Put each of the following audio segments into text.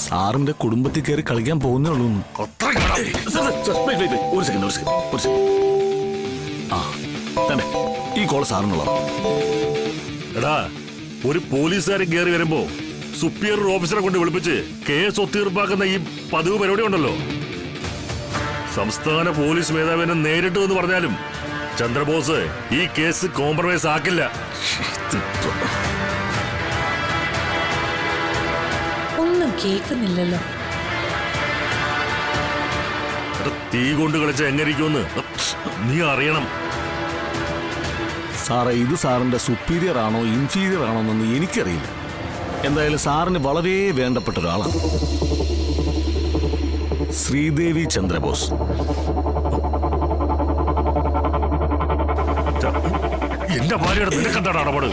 സാറിന്റെ കുടുംബത്തിൽ കയറി കളിക്കാൻ പോകുന്നേ ഉള്ളൂ. ഒരു സെക്കൻഡ്. ആ തന്നെ ഈ കോൾ സാറിനുള്ളതാ. എടാ, ഒരു പോലീസുകാരൻ കയറി വരുമ്പോ സുപ്പീരിയർ ഓഫീസറെ കൊണ്ട് വിളിപ്പിച്ച് കേസ് ഒത്തീർപ്പാക്കുന്ന ഈ പതിവ് പരിപാടി ഉണ്ടല്ലോ, സംസ്ഥാന പോലീസ് മേധാവിനെ നേരിട്ട് എന്ന് പറഞ്ഞാലും ചന്ദ്രബോസ് ഈ കേസ് കോംപ്രമൈസ് ആക്കില്ല. ഒന്നും കേൾക്കുന്നില്ലല്ലോ. തീ കൊണ്ട് കളിച്ച എങ്ങനെയിരിക്കുമെന്ന് നീ അറിയണം. സാറേ, ഇത് സാറിന്റെ സുപ്പീരിയർ ആണോ ഇൻഫീരിയർ ആണോ എന്നൊന്നും എനിക്കറിയില്ല. എന്തായാലും സാറിന് വളരെ വേണ്ടപ്പെട്ട ഒരാളാണ് ശ്രീദേവി ചന്ദ്രബോസ്. എന്റെ ഭാര്യയുടെ നിനക്കെന്താണ് ഇടപാട്?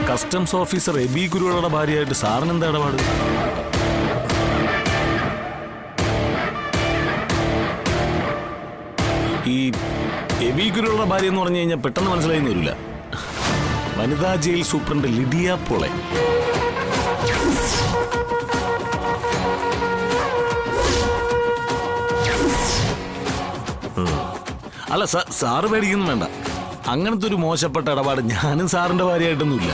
കസ്റ്റംസ് ഓഫീസർ എബി കുരുവിളയുടെ ഭാര്യയായിട്ട് സാറിന് എന്താ ഇടപാട്? ഈ എബി കുരുവിളയുടെ ഭാര്യ എന്ന് പറഞ്ഞു കഴിഞ്ഞാൽ പെട്ടെന്ന് മനസ്സിലായിന്ന് വരില്ല. വനിതാ ജയിൽ സൂപ്രണ്ട് ലിഡിയ പോളെ. അല്ല സാറ് പേടിക്കുന്നു വേണ്ട. അങ്ങനത്തെ ഒരു മോശപ്പെട്ട ഇടപാട് ഞാനും സാറിന്റെ ഭാര്യയായിട്ടൊന്നുമില്ല.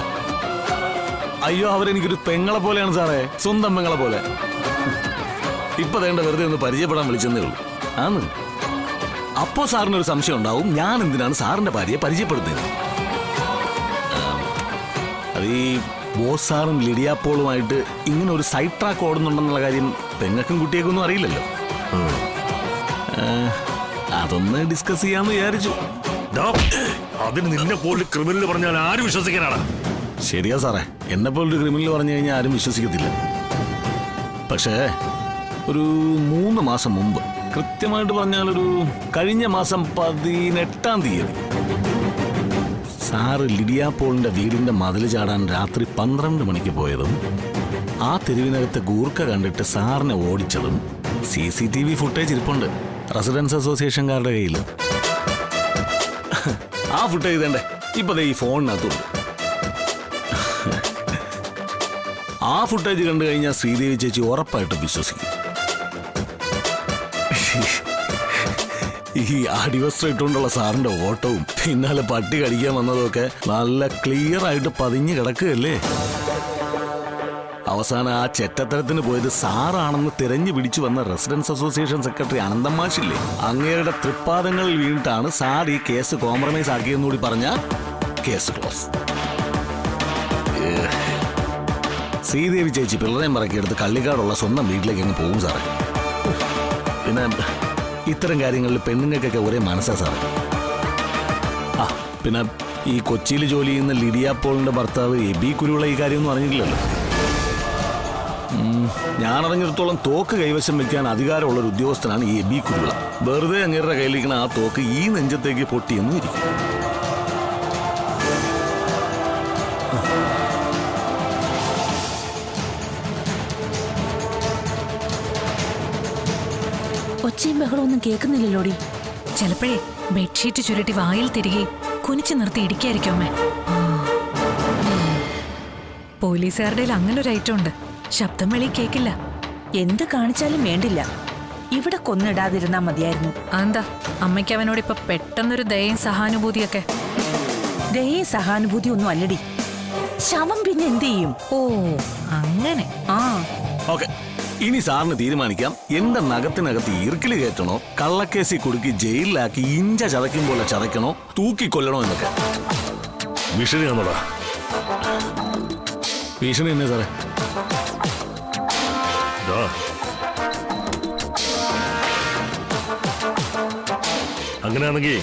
അയ്യോ, അവരെനിക്കൊരു പെങ്ങളെ പോലെയാണ് സാറേ, സ്വന്തം പെങ്ങളെ പോലെ. ഇപ്പൊ വേണ്ട വെറുതെ ഒന്ന് പരിചയപ്പെടാൻ വിളിച്ചെന്നേ ഉള്ളൂ. ആന്ന് അപ്പോ സാറിനൊരു സംശയം ഉണ്ടാവും, ഞാൻ എന്തിനാണ് സാറിന്റെ ഭാര്യയെ പരിചയപ്പെടുത്തുന്നത്. അത് ഈ ബോസ് സാറും ലിഡിയ പോളുമായിട്ട് ഇങ്ങനെ ഒരു സൈഡ് ട്രാക്ക് ഓടുന്നുണ്ടെന്നുള്ള കാര്യം പെങ്ങൾക്കും കുട്ടിയേക്കൊന്നും അറിയില്ലല്ലോ. അതൊന്ന് ഡിസ്കസ് ചെയ്യാന്ന് വിചാരിച്ചു. അതിന് നിന്നെ പോലെ ക്രിമിനൽ പറഞ്ഞാൽ ആരും വിശ്വസിക്കാനാണ്? ശരിയാ സാറേ, എന്നെ പോലൊരു ക്രിമിനൽ പറഞ്ഞു കഴിഞ്ഞാൽ ആരും വിശ്വസിക്കത്തില്ല. പക്ഷേ ഒരു 3 മാസം മുമ്പ്, കൃത്യമായിട്ട് പറഞ്ഞാൽ ഒരു കഴിഞ്ഞ മാസം 18-ാം തീയതി, സാറ് ലിഡിയ പോളിന്റെ വീടിന്റെ മതിൽ ചാടാൻ രാത്രി 12 മണിക്ക് പോയതും ആ തെരുവിനകത്ത് ഗൂർക്ക കണ്ടിട്ട് സാറിനെ ഓടിച്ചതും CCTV ഫുട്ടേജ് ഇരിപ്പുണ്ട് റെസിഡൻസ് അസോസിയേഷൻകാരുടെ കയ്യിൽ. ആ ഫുട്ടേജ് തന്നെ ഇപ്പൊ ഈ ഫോണിനകത്തുണ്ട്. ആ ഫുട്ടേജ് കണ്ടു കഴിഞ്ഞാൽ ശ്രീദേവി ചേച്ചി ഉറപ്പായിട്ടും വിശ്വസിക്കും. ഈ അടിവസ്ത്രം ഇട്ടുകൊണ്ടുള്ള സാറിന്റെ ഓട്ടവും പിന്നാലെ പട്ടി കടിക്കാൻ വന്നതൊക്കെ നല്ല ക്ലിയർ ആയിട്ട് പതിഞ്ഞു കിടക്കുകയല്ലേ. അവസാനം ആ ചെറ്റത്തരത്തിന് പോയത് സാറാണെന്ന് തിരഞ്ഞു പിടിച്ചു വന്ന റെസിഡൻസ് അസോസിയേഷൻ സെക്രട്ടറി അനന്തൻ മാഷില്ലേ, അങ്ങേരുടെ തൃപ്പാദങ്ങളിൽ വീണിട്ടാണ് സാർ ഈ കേസ് കോംപ്രമൈസ് ആക്കിയെന്നുകൂടി പറഞ്ഞ കേസ് ക്ലോസ്. ശ്രീദേവി ചേച്ചി പിള്ളേരെയും പറക്കിയെടുത്ത് കള്ളിക്കാടുള്ള സ്വന്തം വീട്ടിലേക്ക് അങ്ങ് പോകും സാറേ. പിന്നെ ഇത്തരം കാര്യങ്ങളിൽ പെണ്ണുങ്ങൾക്കൊക്കെ ഒരേ മനസ്സാ സാറേ. ആ പിന്നെ ഈ കൊച്ചിയിൽ ജോലി ചെയ്യുന്ന ലിഡിയ പോളിന്റെ ഭർത്താവ് എബി കുരുവിള ഈ കാര്യമൊന്നും അറിഞ്ഞിട്ടില്ലല്ലോ. ഞാനറിഞ്ഞിടത്തോളം തോക്ക് കൈവശം വെക്കാൻ അധികാരമുള്ളൊരു ഉദ്യോഗസ്ഥനാണ് ഈ എബി കുരുവിള. വെറുതെ അങ്ങേരുടെ കയ്യിലിരിക്കുന്ന ആ തോക്ക് ഈ നെഞ്ചത്തേക്ക് പൊട്ടിയെന്നും ഇരിക്കും. ഒച്ചയും ബഹളമൊന്നും കേൾക്കുന്നില്ലല്ലോടി. ചിലപ്പോഴേ ബെഡ്ഷീറ്റ് ചുരുട്ടി വായിൽ തിരികെ കുനിച്ചു നിർത്തി ഇടിക്കായിരിക്കും അമ്മേ. പോലീസുകാരുടെ അങ്ങനെ ഒരു ഐറ്റം ഉണ്ട്, ശബ്ദം വെളി കേക്കില്ല. എന്ത് കാണിച്ചാലും വേണ്ടില്ല, ഇവിടെ കൊന്നിടാതിരുന്നാ മതിയായിരുന്നു. എന്താ അമ്മയ്ക്ക് അവനോട് ഇപ്പൊ പെട്ടെന്നൊരു ദയയും സഹാനുഭൂതിയൊക്കെ? ദയയും സഹാനുഭൂതി ഒന്നും അല്ലടി, ശവം പിന്നെ എന്ത് ചെയ്യും? ഓ അങ്ങനെ. ആ ഓക്കെ, ഇനി സാറിന് തീരുമാനിക്കാം, എന്റെ നഖത്തിനകത്ത് ഈർക്കില് കയറ്റണോ, കള്ളക്കേസി കുടുക്കി ജയിലിലാക്കി ഇഞ്ച ചതയ്ക്കും പോലെ ചതയ്ക്കണോ, തൂക്കിക്കൊല്ലണോ എന്നൊക്കെ. ഭീഷണിയാണോടാ? ഭീഷണി തന്നെ സാറേ. അങ്ങനെയാണെങ്കിൽ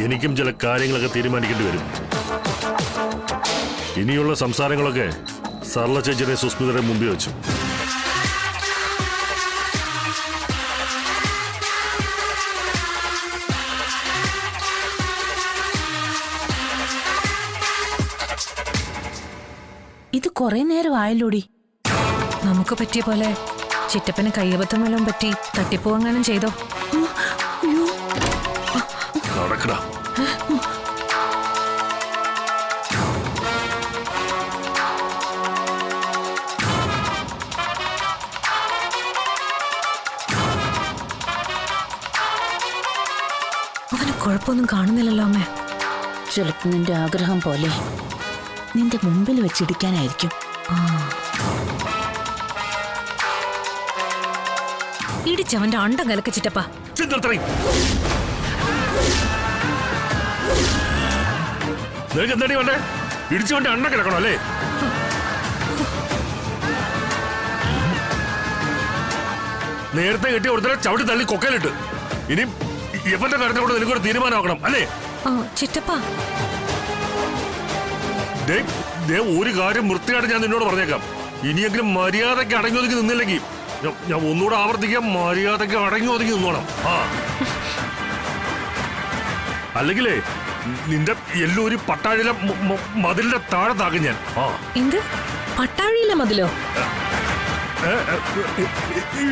എനിക്കും ചില കാര്യങ്ങളൊക്കെ തീരുമാനിക്കേണ്ടി വരും. ഇനിയുള്ള സംസാരങ്ങളൊക്കെ സർല ചേച്ചിയുടെ സുസ്മിതയുടെ മുമ്പിൽ വെച്ചു. ഇത് കുറെ നേരം ആയല്ലോടി. നമുക്ക് പറ്റിയ പോലെ ചിറ്റപ്പന് കയ്യബദ്ധം വല്ലതും പറ്റി തട്ടിപ്പോവാങ്ങാനും ചെയ്തോ? നടക്കടാ. കുഴപ്പമൊന്നും കാണുന്നില്ലല്ലോ അമ്മേ. ചിലപ്പോ നിന്റെ ആഗ്രഹം പോലെ നിന്റെ മുമ്പിൽ വെച്ചിടിക്കാനായിരിക്കും. ഇടിച്ചവന്റെ അണ്ടം കലക്ക ചിറ്റപ്പ. നിനക്ക് എന്താടി വേണ്ടേ? ഇടിച്ചു വേണ്ടി അണ്ണ കിടക്കണോ അല്ലേ? നേരത്തെ കിട്ടിയ ഒരുത്തരം ചവിട്ടി തള്ളി കൊക്കയിലിട്ട്. ഇനി എവന്റെ കാര്യത്തിലൂടെ നിനക്കൊരു തീരുമാനമാക്കണം അല്ലേ? ചിറ്റപ്പ, ഒരു കാര്യം വൃത്തിയായിട്ട് ഞാൻ നിന്നോട് പറഞ്ഞേക്കാം. ഇനിയെങ്കിലും മര്യാദയ്ക്ക് അടങ്ങി ഒതുക്കി നിന്നില്ലെങ്കിൽ ഞാൻ ഒന്നുകൂടെ ആവർത്തിക്കാം, മര്യാദയ്ക്ക് അടങ്ങി ഒതുക്കി നിന്നോണം. അല്ലെങ്കിലേ നിന്റെ എല്ലൂരി പട്ടാഴിയിലെ മതിലിന്റെ താഴെ താക്കും ഞാൻ. എന്ത് പട്ടാഴിയിലെ മതിലോ?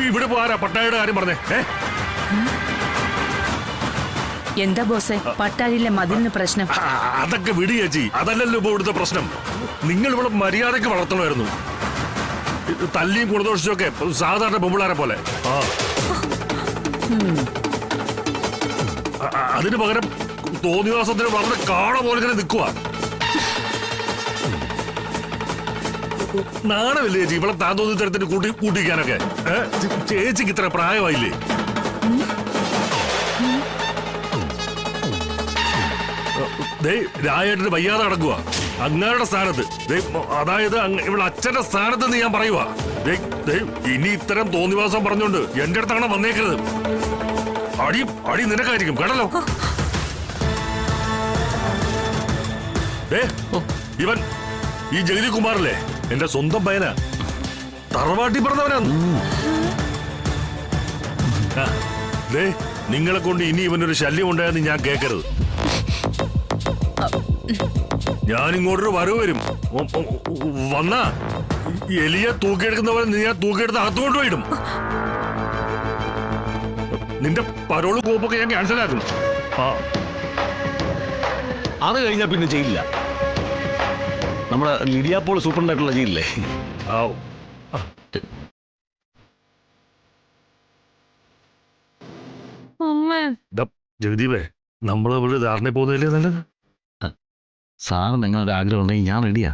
ഇവിടെ പോരാ പട്ടാഴിയുടെ കാര്യം പറഞ്ഞേ. എന്താ ബോസേ പട്ടാഴിയിലെ മതിലിന് പ്രശ്നം? അതൊക്കെ വിടി ചേച്ചി, അതല്ലല്ലോ ഇപ്പൊ ഇവിടുത്തെ പ്രശ്നം. നിങ്ങൾ ഇവിടെ മര്യാദയ്ക്ക് വളർത്തണമായിരുന്നു. തല്ലിയും കുണദോഷിച്ചും ഒക്കെ സാധാരണ പെമ്പിളാരെ പോലെ. അതിന് പകരം തോന്നിവാസത്തിന് വളരെ കാട പോലെ ഇങ്ങനെ നിൽക്കുക. നാണമില്ലേ ചേച്ചി ഇവിടെ താൻ തോന്നി തരത്തിന് കൂട്ടിക്കാനൊക്കെ? ചേച്ചിക്ക് ഇത്ര പ്രായമായില്ലേ? രായേട്ടന് വയ്യാതെ അടങ്ങുക അങ്ങയുടെ സ്ഥാനത്ത്. അതായത് ഇവിടെ അച്ഛന്റെ സ്ഥാനത്ത് നിന്ന് ഞാൻ പറയുക. ഇനി ഇത്തരം തോന്നിവാസം പറഞ്ഞുകൊണ്ട് എന്റെ അടുത്താണ് വന്നേക്കരുത്. അടി നിനക്കായിരിക്കും കേട്ടല്ലോ. ഇവൻ ഈ ജഗതി കുമാറല്ലേ, എന്റെ സ്വന്തം പയ്യനാ, തറവാട്ടി പറഞ്ഞവനാണ്. നിങ്ങളെ കൊണ്ട് ഇനി ഇവനൊരു ശല്യം ഉണ്ടായെന്ന് ഞാൻ കേൾക്കരുത്. ഞാനിങ്ങോട്ടൊരു വരവ് വരും. വന്നാ എലിയെ തൂക്കിയെടുക്കുന്നവരെ ഞാൻ തൂക്കിയെടുത്ത് അകത്തുകൊണ്ട് പോയിടും. നിന്റെ പരോള് കോപ്പൊക്കെ ഞാൻ ക്യാൻസലാക്കും. അത് കഴിഞ്ഞാൽ പിന്നെ ചെയ്യില്ല. നമ്മുടെ ലിഡിയാപ്പോൾ സൂപ്രണ്ടായിട്ടുള്ള ജയിലില്ലേ? ജഗദീപേ, നമ്മളെ ഇവിടെ ധാരണ പോകുന്നതല്ലേ നല്ലത്? സാറ് നിങ്ങളൊരു ആഗ്രഹം ഉണ്ടെങ്കിൽ ഞാൻ റെഡിയാ.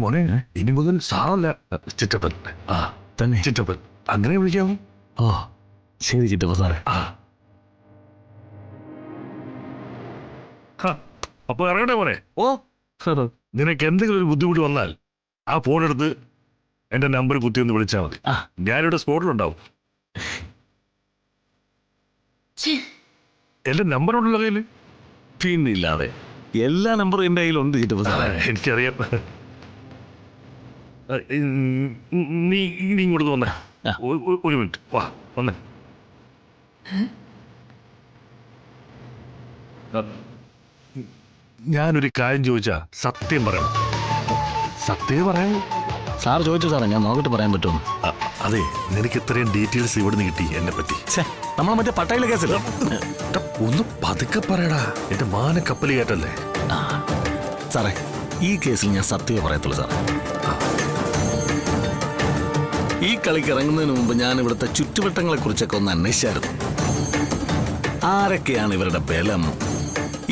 മോനെ, ഇനി മുതൽ സാറല്ല ചിറ്റപ്പൻ. തന്നെ ചിറ്റപ്പൻ അങ്ങനെ വിളിക്കാമോ? ശരി ചിറ്റപ്പ സാറേ. അപ്പൊ ഇറങ്ങട്ടെ മോനെ. നിനക്ക് എന്തെങ്കിലും ഒരു ബുദ്ധിമുട്ട് വന്നാൽ ആ ഫോണെടുത്ത് എന്റെ നമ്പർ കുത്തി ഒന്ന് വിളിച്ചാൽ മതി. ഞാനിവിടെ സ്പോട്ടിലുണ്ടാവും. എന്റെ നമ്പർ ഉണ്ടല്ലോ കയ്യില്. പിന്നില്ലാതെ എല്ലാ നമ്പറും എന്റെ കയ്യിലുണ്ട് ചിറ്റപ്പ സാറേ. എനിക്കറിയാം. നീ ഇങ്ങോട്ട് വന്നേ. ഒരു മിനിറ്റ് വാ വന്നേ. ഞാനൊരു കാര്യം ചോദിച്ചാ സത്യം പറയണം. സത്യം പറയാൻ സാർ ചോദിച്ചു സാറേ, ഞാൻ നോക്കിട്ട് പറയാൻ പറ്റുമോ? അതെ, നിനക്ക് ഇത്രയും ഡീറ്റെയിൽസ് ഇവിടെ നിന്ന് കിട്ടി എന്നെ പറ്റി. നമ്മളെ മറ്റേ പട്ടായിലെ കേസല്ല. ഒന്ന് പതുക്കെ പറയടാ, എന്റെ മാന കപ്പൽ കേട്ടല്ലേ. സാറേ, ഈ കേസിൽ ഞാൻ സത്യമേ പറയത്തുള്ളൂ സാറേ. ഈ കളിക്ക് ഇറങ്ങുന്നതിന് മുമ്പ് ഞാൻ ഇവിടുത്തെ ചുറ്റുവട്ടങ്ങളെ കുറിച്ചൊക്കെ ഒന്ന് അന്വേഷിച്ചായിരുന്നു. ആരൊക്കെയാണ് ഇവരുടെ ബലം,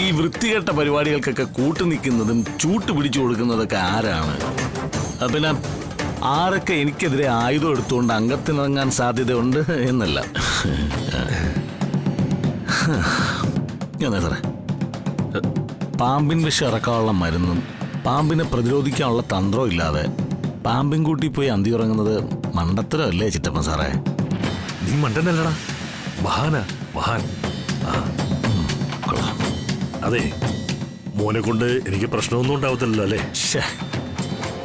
ഈ വൃത്തികെട്ട പരിപാടികൾക്കൊക്കെ കൂട്ടുനിൽക്കുന്നതും ചൂട്ട് പിടിച്ചു കൊടുക്കുന്നതൊക്കെ ആരാണ്, പിന്നെ ആരൊക്കെ എനിക്കെതിരെ ആയുധം എടുത്തുകൊണ്ട് അംഗത്തിനിറങ്ങാൻ സാധ്യതയുണ്ട് എന്നല്ല. സാറേ, പാമ്പിൻ വിഷം ഇറക്കാനുള്ള മരുന്നും പാമ്പിനെ പ്രതിരോധിക്കാനുള്ള തന്ത്രവും ഇല്ലാതെ പാമ്പിൻ കൂട്ടി പോയി അന്തി ഉറങ്ങുന്നത് മണ്ടത്തരം അല്ലേ ചിറ്റപ്പൻ സാറേ? നീ മണ്ടനല്ലടാ, മഹാനാ മഹാൻ. അതെ, മോനെ കൊണ്ട് എനിക്ക് പ്രശ്നമൊന്നും ഉണ്ടാവത്തില്ലല്ലോ അല്ലേ?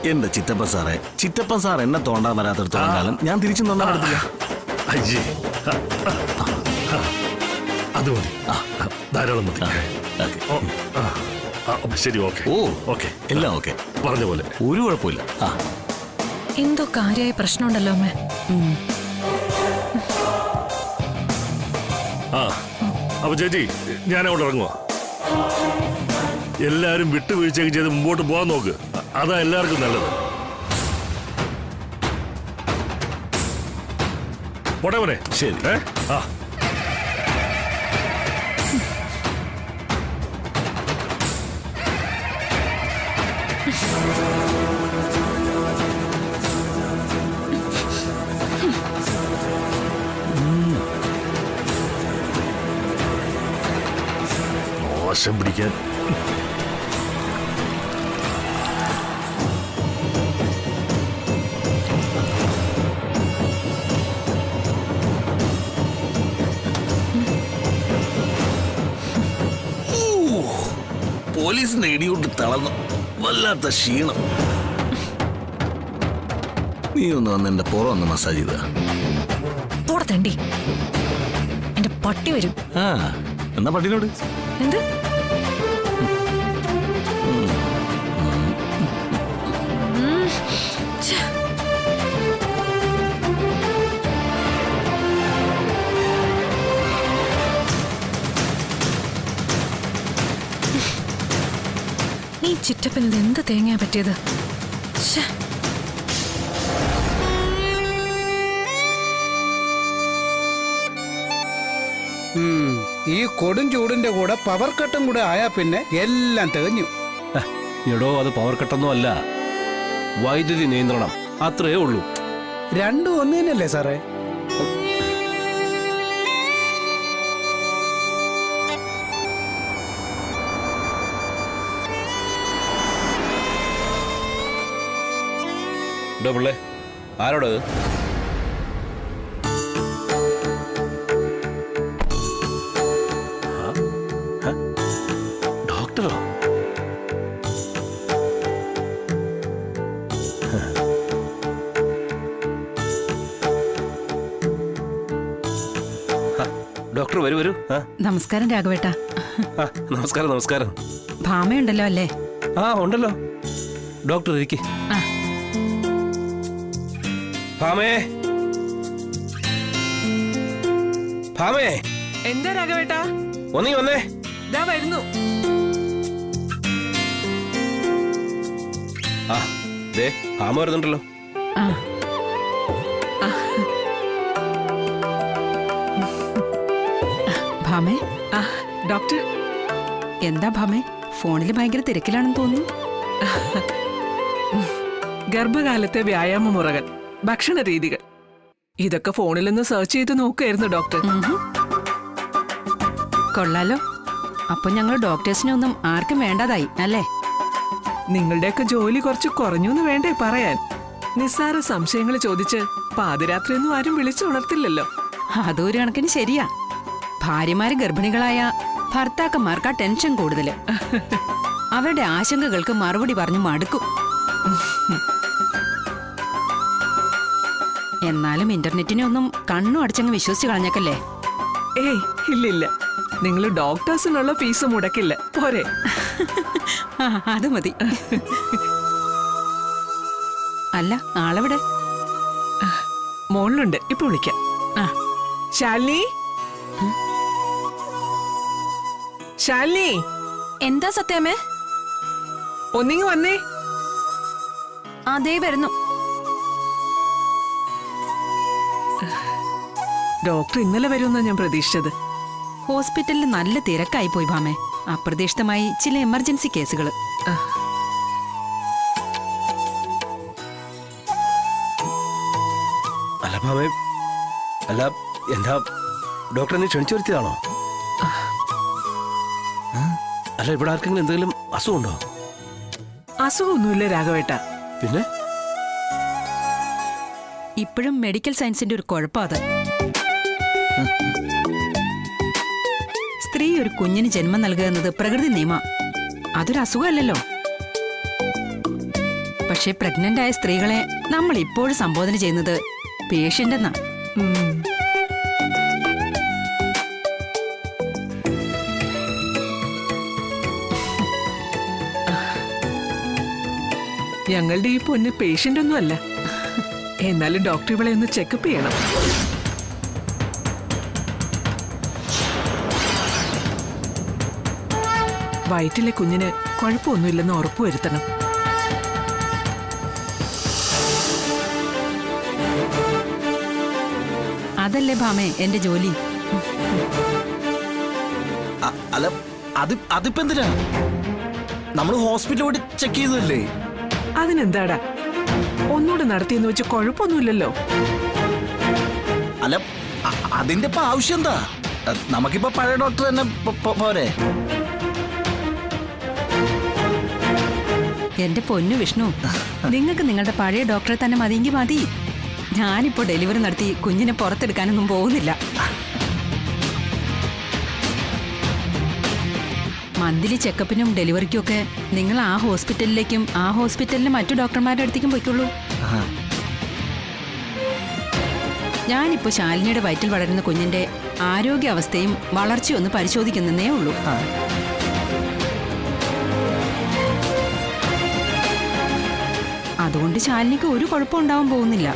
എന്റെ ചിറ്റപ്പൻ സാറേ, ചിറ്റപ്പൻ സാർ എന്നെ തോണ്ടാൻ വരാത്തടത്തോളം കാലം ഞാൻ തിരിച്ചു തോണ്ടാൻ പറ്റത്തില്ല. അയ്യേ, അത് മതി, ധാരാളം മതി. ശരി, ഓക്കെ. ഓക്കെ, എല്ലാം ഓക്കെ, പറഞ്ഞ പോലെ ഒരു കുഴപ്പമില്ല. എന്തോ കാര്യമായ പ്രശ്നമുണ്ടല്ലോ അമ്മേ. അപ്പൊ ചേച്ചി, ഞാൻ അവിടെ ഇറങ്ങുക. എല്ലാരും വിട്ടുവീഴ്ചയൊക്കെ ചെയ്ത് മുമ്പോട്ട് പോകാൻ നോക്ക്. അതാ എല്ലാവർക്കും നല്ലത്. പോട്ടെ മോനെ. ശരി. ആ മോശം പിടിക്കാൻ. പോലീസിന്റെ ഇടിയോട്ട് തളർന്നു, വല്ലാത്ത ക്ഷീണം. നീ ഒന്ന് വന്ന് എന്റെ പുറം ഒന്ന് മസാജ് ചെയ്ത. പോടെ തണ്ടി, എന്റെ പട്ടി വരും. ആ എന്നാ പട്ടിനോട്. എന്ത്? ഈ ചിറ്റപ്പനിൽ എന്ത് തേങ്ങയാ പറ്റിയത്? ശ്ശേ. ഈ കൊടും ചൂടിന്റെ കൂടെ പവർ കട്ടും കൂടെ ആയാ പിന്നെ എല്ലാം തികഞ്ഞു. എടോ, അത് പവർ കട്ടൊന്നും അല്ല, വൈദ്യുതി നിയന്ത്രണം, അത്രേ ഉള്ളൂ. രണ്ടും ഒന്ന് തന്നെയല്ലേ സാറേ? എടോ പിള്ളേ, ആരോടത്? ഡോക്ടറോ? ഡോക്ടർ വരൂ വരൂ. നമസ്കാരം രാഘവേട്ട. നമസ്കാരം നമസ്കാരം. ഭാമയുണ്ടല്ലോ അല്ലേ? ആ ഉണ്ടല്ലോ. ഡോക്ടർ ഇരിക്കെ. ഭാമേ, ഭാമേ. എന്താ രാഘവേട്ടാ? ഒന്നീ വന്നേ. ദാ വരുന്നു. ആ ദേ ഭാമ വരുന്നുണ്ടല്ലോ. ഭാമേ. ഡോക്ടർ. എന്താ ഭാമേ, ഫോണിൽ ഭയങ്കര തിരക്കിലാണെന്ന് തോന്നുന്നു. ഗർഭകാലത്തെ വ്യായാമ മുറകൾ, ഭക്ഷണ രീതികൾ, ഇതൊക്കെ ഫോണിലൊന്ന് സെർച്ച് ചെയ്ത് നോക്കുകയായിരുന്നു ഡോക്ടർ. കൊള്ളാലോ. അപ്പൊ ഞങ്ങൾ ഡോക്ടേഴ്സിനെ ഒന്നും ആർക്കും വേണ്ടതായി അല്ലേ? നിങ്ങളുടെയൊക്കെ ജോലി കുറച്ച് കുറഞ്ഞു എന്ന് വേണ്ടേ പറയാൻ? നിസ്സാര സംശയങ്ങൾ ചോദിച്ച് പാതിരാത്രിയൊന്നും ആരും വിളിച്ചുണർത്തില്ലല്ലോ. അതൊരു കണക്കിന് ശരിയാ. ഭാര്യമാര് ഗർഭിണികളായ ഭർത്താക്കന്മാർക്ക് ആ ടെൻഷൻ കൂടുതല്. അവരുടെ ആശങ്കകൾക്ക് മറുപടി പറഞ്ഞു മടുക്കും. എന്നാലും ഇന്റർനെറ്റിനെ ഒന്നും കണ്ണു അടച്ചങ്ങ് വിശ്വസിച്ച് കളഞ്ഞേക്കല്ലേ? ഏയ് ഇല്ലില്ല, നിങ്ങൾ ഡോക്ടേഴ്സിനുള്ള ഫീസ് മുടക്കില്ല പോരെ? അത് മതി. അല്ല, ആളെവിടെ? മോളിലുണ്ട്, ഇപ്പൊ വിളിക്കാം. ശാലിനി, ശാലിനി. എന്താ സത്യമേ? ഒന്നിങ്ങ് വന്നേ. അതേ വരുന്നു. ഡോക്ടർ ഇന്നലെ വരുമെന്നാ ഞാൻ പ്രതീക്ഷിച്ചത്. ഹോസ്പിറ്റലിൽ നല്ല തിരക്കായി പോയി ഭാമേ. അപ്രതീക്ഷിതമായി ചില എമർജൻസി കേസുകൾ. അല്ല ഭാമേ, അല്ല എന്താ ഡോക്ടർ എന്നെ ക്ഷണിച്ചു വരുത്തിയതാണോ? അല്ല, ഇവിടെ ആർക്കെങ്കിലും എന്തെങ്കിലും അസുഖമുണ്ടോ? അസുഖമൊന്നുമില്ല രാഘവേട്ട. പിന്നെ ഇപ്പോഴും മെഡിക്കൽ സയൻസിന്റെ ഒരു കുഴപ്പം അത്. സ്ത്രീ ഒരു കുഞ്ഞിന് ജന്മം നൽകുക എന്നത് പ്രകൃതി നിയമ. അതൊരു അസുഖമല്ലല്ലോ. പക്ഷെ പ്രഗ്നന്റ് ആയ സ്ത്രീകളെ നമ്മൾ ഇപ്പോഴും സംബോധന ചെയ്യുന്നത് പേഷ്യന്റ് എന്നാ. ഞങ്ങളുടെ ഈ പൊന്ന് പേഷ്യന്റ് ഒന്നും അല്ല. എന്നാലും ഡോക്ടർ ഇവളെ ഒന്ന് ചെക്കപ്പ് ചെയ്യണം. വയറ്റിലെ കുഞ്ഞിന് കുഴപ്പമൊന്നുമില്ലെന്ന് ഉറപ്പുവരുത്തണം. അത് അതല്ലേ ഭാമേ എന്റെ ജോലി. അല്ല അതിപ്പോ എന്തിനാ? നമ്മൾ ഹോസ്പിറ്റലിൽ പോയി ചെക്ക് ചെയ്തല്ലേ? അതിനെന്താടാ, ഒന്നുകൂടെ നടത്തിയെന്ന് വെച്ച് കുഴപ്പമൊന്നുമില്ലല്ലോ. അല്ല അതിന്റെ ഇപ്പൊ ആവശ്യം എന്താ? നമുക്കിപ്പോ പഴയ ഡോക്ടർ തന്നെ പോരെ? എന്റെ പൊന്നു വിഷ്ണു, നിങ്ങൾക്ക് നിങ്ങളുടെ പഴയ ഡോക്ടറെ തന്നെ മതിയെങ്കിൽ മതി. ഞാനിപ്പോ ഡെലിവറി നടത്തി കുഞ്ഞിനെ പുറത്തെടുക്കാനൊന്നും പോകുന്നില്ല. മന്ത്ലി ചെക്കപ്പിനും ഡെലിവറിക്കും ഒക്കെ നിങ്ങൾ ആ ഹോസ്പിറ്റലിലേക്കും ആ ഹോസ്പിറ്റലിലെ മറ്റു ഡോക്ടർമാരുടെ അടുത്തേക്കും പോയിക്കോളൂ. ഞാനിപ്പോ ശാലിനിയുടെ വയറ്റിൽ വളരുന്ന കുഞ്ഞിന്റെ ആരോഗ്യാവസ്ഥയും വളർച്ചയും ഒന്ന് പരിശോധിക്കുന്നേ ഉള്ളൂ. അതുകൊണ്ട് ശാലിനിക്ക് ഒരു കുഴപ്പം ഉണ്ടാവാൻ പോകുന്നില്ല.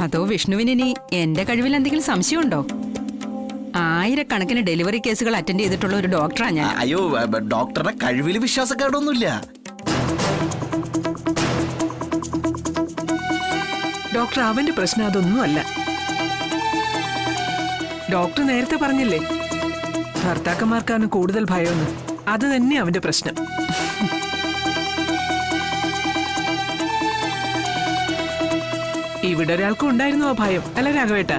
അതോ വിഷ്ണുവിനി എന്റെ കഴിവിൽ എന്തെങ്കിലും സംശയമുണ്ടോ? ആയിരക്കണക്കിന് ഡെലിവറി കേസുകൾ അറ്റൻഡ് ചെയ്തിട്ടുള്ള ഒരു ഡോക്ടറാ ഞാൻ. അയ്യോ, ഡോക്ടറുടെ കഴിവിൽ വിശ്വാസക്കേടൊന്നുമില്ല. ഡോക്ടർ, അവന്റെ പ്രശ്നം അതൊന്നുമല്ല. ഡോക്ടർ നേരത്തെ പറഞ്ഞില്ലേ, ഭർത്താക്കന്മാർക്കാണ് കൂടുതൽ ഭയമെന്ന്. അത് തന്നെ അവന്റെ പ്രശ്നം. ഇവിടെ ഒരാൾക്കും ഉണ്ടായിരുന്നു ആ ഭയം, അല്ല രാഘവേട്ട?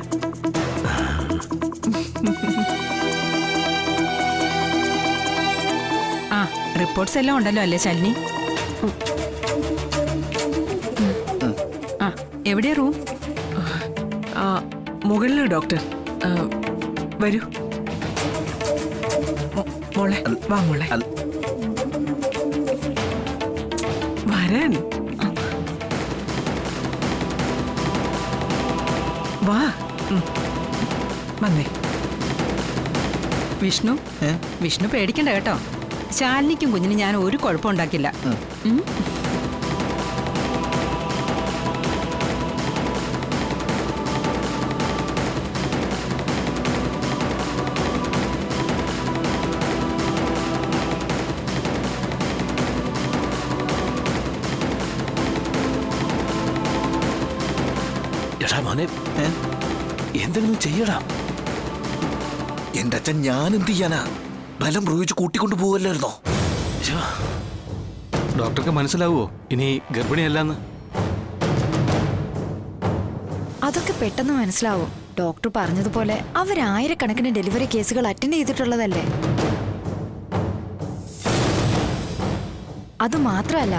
ആ, റിപ്പോർട്ട്സ് എല്ലാം ഉണ്ടല്ലോ അല്ലേ ശാലിനി? ആ, എവിടെയാ റൂം? മുകളില് ഡോക്ടർ. വരൂ മോളെ, വാ മോളെ, വരാൻ വാ. വന്നേ. വിഷ്ണു പേടിക്കണ്ട കേട്ടോ. ശാലിനിക്കും കുഞ്ഞിനും ഞാൻ ഒരു കുഴപ്പം ഉണ്ടാക്കില്ല. എന്തെങ്കിലും ചെയ്യടാ. എന്റെ അച്ഛൻ ഞാൻ എന്ത് ചെയ്യാനാ? ബലം പ്രയോഗിച്ച് കൂട്ടിക്കൊണ്ടു പോവല്ലായിരുന്നോ? ഡോക്ടർക്ക് മനസ്സിലാവുമോ ഇനി ഗർഭിണിയല്ലെന്ന്? അതൊക്കെ പെട്ടെന്ന് മനസ്സിലാവും. ഡോക്ടർ പറഞ്ഞതുപോലെ അവരായിരക്കണക്കിന് ഡെലിവറി കേസുകൾ അറ്റൻഡ് ചെയ്തിട്ടുള്ളതല്ലേ. അതുമാത്രമല്ല,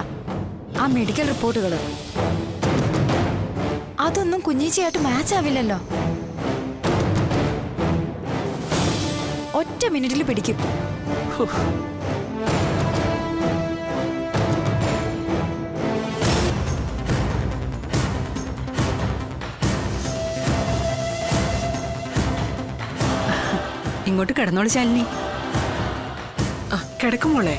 ആ മെഡിക്കൽ റിപ്പോർട്ടുകള് അതൊന്നും കുഞ്ഞീച്ചയായിട്ട് മാച്ച് ആവില്ലല്ലോ. ഒറ്റ മിനിറ്റിൽ പിടിക്കും. ഇങ്ങോട്ട് കിടന്നോളൂ ശാലിനി. കിടക്കും മോളെ.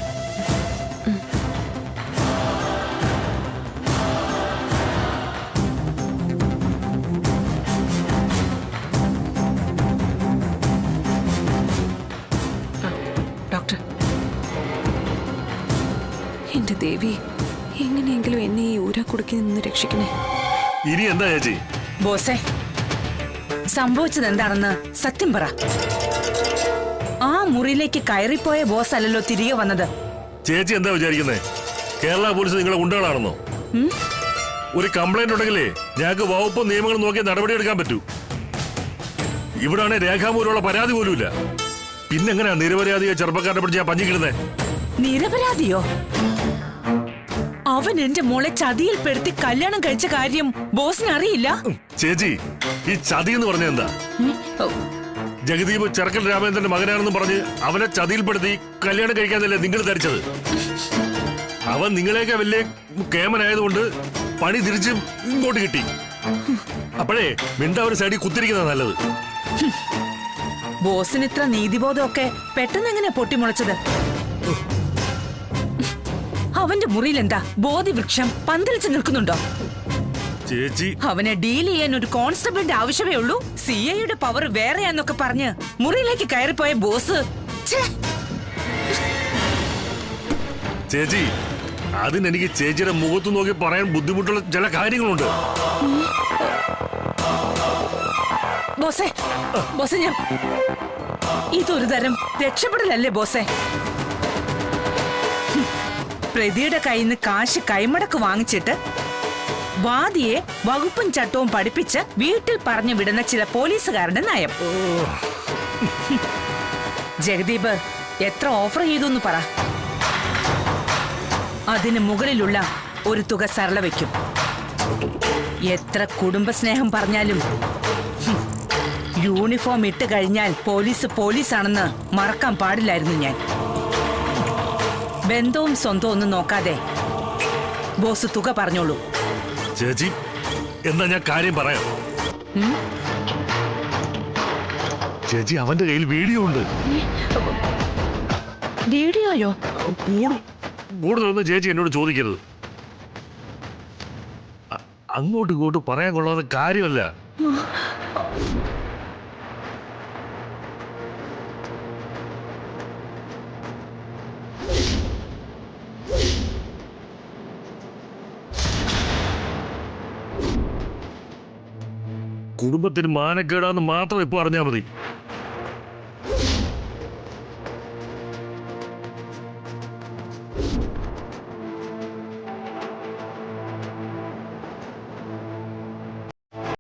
എന്റെ ദേവി, എങ്ങനെയെങ്കിലും എന്നെ ഈ ഊരാക്കുടുക്കിൽ നിന്ന് രക്ഷിക്കണേ. ഇനി എന്താ ചേച്ചി? ബോസേ, സംഭവിച്ചത് എന്താണെന്ന് സത്യം പറ. ആ മുറിയിലേക്ക് കയറിപ്പോയ ബോസ് അല്ലല്ലോ തിരികെ വന്നത്. ചേച്ചി എന്താ വിചാരിക്കുന്നേ? കേരള പോലീസ് നിങ്ങളെ ഗുണ്ടകളാണെന്നോ? ഒരു കംപ്ലൈന്റ് ഉണ്ടെങ്കിലേ ഞങ്ങൾക്ക് വകുപ്പ് നിയമങ്ങൾ നോക്കി നടപടിയെടുക്കാൻ പറ്റൂ. ഇവിടാണ് രേഖാമൂലമുള്ള പരാതി പോലുമില്ല. പിന്നെങ്ങനെയാ നിരപരാധിയെ ചെറുപ്പക്കാരനെ പിടിച്ച് ഞാൻ പഞ്ഞിക്കിടുന്നേ? നിരപരാധിയോ? അവൻ എന്റെ മോളെ ചതിയിൽപ്പെടുത്തി കല്യാണം കഴിച്ച കാര്യം ബോസിന് അറിയില്ല. ചേച്ചി, ഈ ചതി എന്ന് പറഞ്ഞ എന്താ? ജഗദീപ് ചെറുക്കൽ രാമേന്ദ്രന്റെ മകനാണെന്ന് പറഞ്ഞ് അവനെ ചതിയിൽപ്പെടുത്തി കല്യാണം കഴിക്കാന്നല്ലേ നിങ്ങൾ ധരിച്ചത്? അവൻ നിങ്ങളെയൊക്കെ വലിയ കേമനായതുകൊണ്ട് പണി തിരിച്ച് ഇങ്ങോട്ട് കിട്ടി. അപ്പോഴേ മിണ്ട ഒരു സൈഡിൽ കുത്തിരിക്കുന്ന നല്ലത്. ബോസിന് ഇത്ര നീതിബോധമൊക്കെ പെട്ടെന്ന് എങ്ങനെയാ പൊട്ടിമുളച്ചത്? അവന്റെ മുറിയിൽ എന്താ ബോധിവൃക്ഷം പന്തലിച്ച് നിൽക്കുന്നുണ്ടോ? ചേച്ചി അവനെ ഡീൽ ചെയ്യാൻ ഒരു കോൺസ്റ്റബിളിന്റെ ആവശ്യമേ ഉള്ളൂ. CIയുടെ പവർ വേറെയാന്നൊക്കെ പറഞ്ഞ് മുറിയിലേക്ക് കയറിപ്പോയ ബോസ്. ഛേ, ചേച്ചി അതിനെനിക്ക് ചേച്ചിയുടെ മുഖത്ത് നോക്കി പറയാൻ ബുദ്ധിമുട്ടുള്ള ചില കാര്യങ്ങളുണ്ട്. ബോസേ, ബോസേ, ഞാൻ ഇതൊരു തരം രക്ഷപ്പെടലല്ലേ ബോസേ? പ്രതിയുടെ കയ്യിൽ നിന്ന് കാശ് കൈമടക്ക് വാങ്ങിച്ചിട്ട് വാദിയെ വകുപ്പും ചട്ടവും പഠിപ്പിച്ച് വീട്ടിൽ പറഞ്ഞു വിടുന്ന ചില പോലീസുകാരുടെ നയം. ജഗദീപ് എത്ര ഓഫർ ചെയ്തു എന്ന് പറ. അതിന് മുകളിലുള്ള ഒരു തുക സരള വയ്ക്കും. എത്ര കുടുംബസ്നേഹം പറഞ്ഞാലും യൂണിഫോം ഇട്ട് കഴിഞ്ഞാൽ പോലീസാണെന്ന് മറക്കാൻ പാടില്ലായിരുന്നു ഞാൻ. ബന്ധവും സ്വന്തവും ഒന്നും നോക്കാതെ ബോസ് തുക പറഞ്ഞോളൂ. ചേച്ചി എന്നാ ഞാൻ കാര്യം പറയാം. ചേച്ചി അവന്റെ കയ്യിൽ വീഡിയോ ഉണ്ട്. വീഡിയോയോ? കൂടുതലൊന്നും ചേച്ചി എന്നോട് ചോദിക്കരുത്. അങ്ങോട്ടും ഇങ്ങോട്ടും പറയാൻ കൊള്ളാത്ത കാര്യമല്ല. കുടുംബത്തിന് മാനക്കേടാന്ന് മാത്രം ഇപ്പൊ അറിഞ്ഞാൽ മതി.